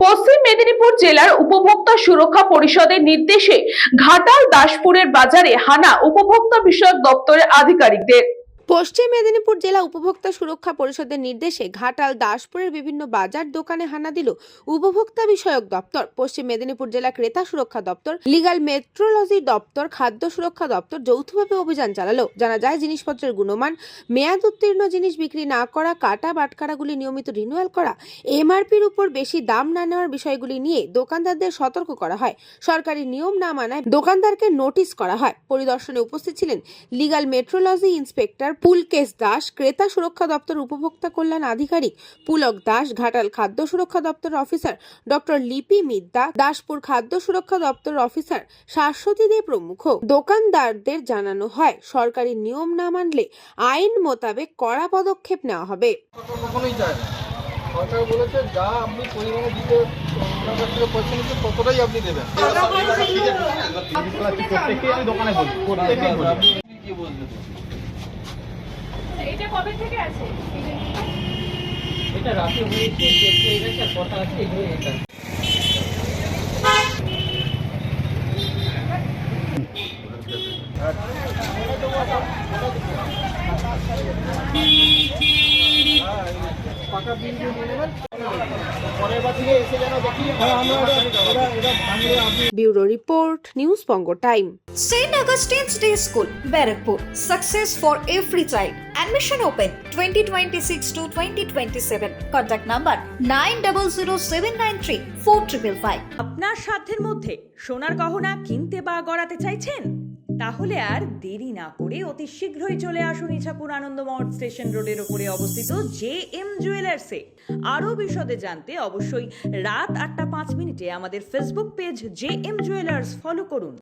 পশ্চিম মেদিনীপুর জেলার উপভোক্তা সুরক্ষা পরিষদের নির্দেশে ঘাটাল দাসপুরের বাজারে হানা উপভোক্তা বিষয়ক দপ্তরের আধিকারিকদের। পশ্চিম মেদিনীপুর জেলা উপভোক্তা সুরক্ষা পরিষদের নির্দেশে ঘাটাল দাসপুরের বিভিন্ন বাজার দোকানে হানা দিল উপভোক্তা বিষয়ক দপ্তর। পশ্চিম মেদিনীপুর জেলা ক্রেতা সুরক্ষা দপ্তর, লিগাল মেট্রোলজি দপ্তর, খাদ্য সুরক্ষা দপ্তর যৌথভাবে অভিযান চালালো। জানা যায়, জিনিসপত্রের গুণমান, মেয়াদ উত্তীর্ণ জিনিস বিক্রি না করা, কাটা বাটখারাগুলি নিয়মিত রিনিউয়াল করা, এমআরপির উপর বেশি দাম না নেওয়ার বিষয়গুলি নিয়ে দোকানদারদের সতর্ক করা হয়। সরকারি নিয়ম না মানায় দোকানদারকে নোটিশ করা হয়। পরিদর্শনে উপস্থিত ছিলেন legal metrology inspector Pulakesh Das, ক্রেতা সুরক্ষা দপ্তর উপভোক্তা কল্যাণ আধিকারিক পুলক দাস, ঘাটাল খাদ্য সুরক্ষা দপ্তর অফিসার ডক্টর লিপি মিদ্দা, দাসপুর খাদ্য সুরক্ষা দপ্তর অফিসার শাশ্বতী দে প্রমুখ। দোকানদারদের জানানো হয়, সরকারি নিয়ম না মানলে আইন মোতাবেক কড়া পদক্ষেপ নেওয়া হবে। সরকার বলেছে যা আপনি পরিমাণে দিতে ওনার কাছ থেকে পয়সা নিচ্ছে ততটাই আপনি দেবেন। প্রত্যেককেই আমি দোকানে বলি, প্রত্যেককেই বলি। আপনি কি বলছেন? এটা কবে থেকে আছে? এটা রাতে হয়েছে, দেখতে এটা কথা আছে এটা। পাকা বিল দিয়ে নেবেন, পরের বার থেকে এসে যেন দেখি bureau report, news Banga time. St. Augustine's Day School, Barrackpur. Success for every child. Admission open 2026 to 2027. Contact number 9007934555. আপনার সাধ্যের মধ্যে সোনার গহনা কিনতে বা গড়াতে চাইছেন? তাহলে আর দেরি না করে অতি শীঘ্রই চলে আসুন ইছাপুর আনন্দমঠ স্টেশন রোডের উপরে অবস্থিত JM জুয়েলার্সে। আরও বিশদে জানতে অবশ্যই রাত 8টা 5 মিনিটে আমাদের Facebook page JM jewellers follow করুন।